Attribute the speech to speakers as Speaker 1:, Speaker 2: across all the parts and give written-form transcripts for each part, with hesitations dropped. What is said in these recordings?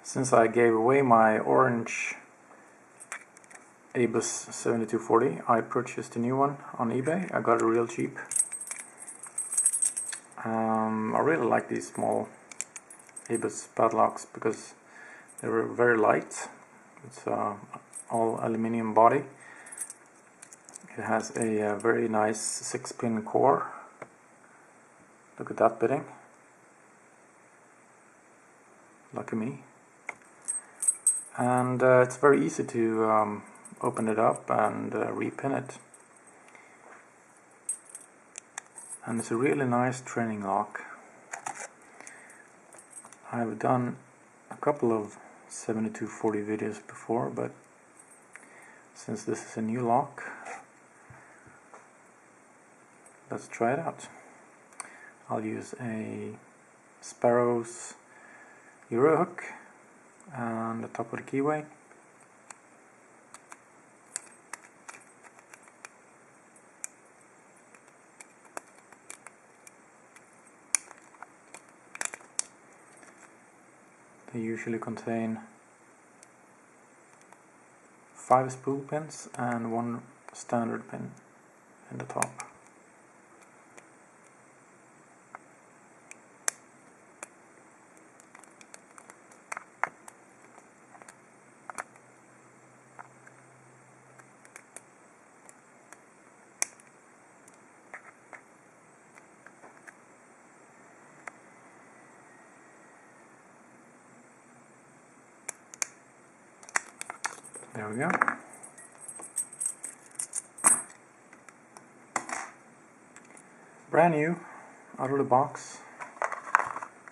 Speaker 1: Since I gave away my orange ABUS 7240, I purchased a new one on eBay. I got it real cheap. I really like these small ABUS padlocks because they were very light. It's all aluminium body. It has a very nice 6-pin core. Look at that bitting. Lucky me. And it's very easy to open it up and repin it. And it's a really nice training lock. I've done a couple of 7240 videos before, but since this is a new lock, let's try it out. I'll use a Sparrow's Euro hook and the top of the keyway. They usually contain 5 spool pins and 1 standard pin in the top. There we go. Brand new, out of the box.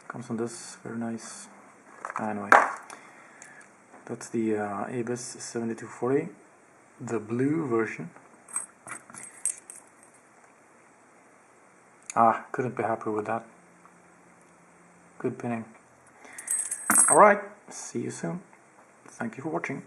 Speaker 1: Comes on this very nice. Anyway, that's the ABUS 7240, the blue version. Couldn't be happier with that. Good pinning. Alright, see you soon. Thank you for watching.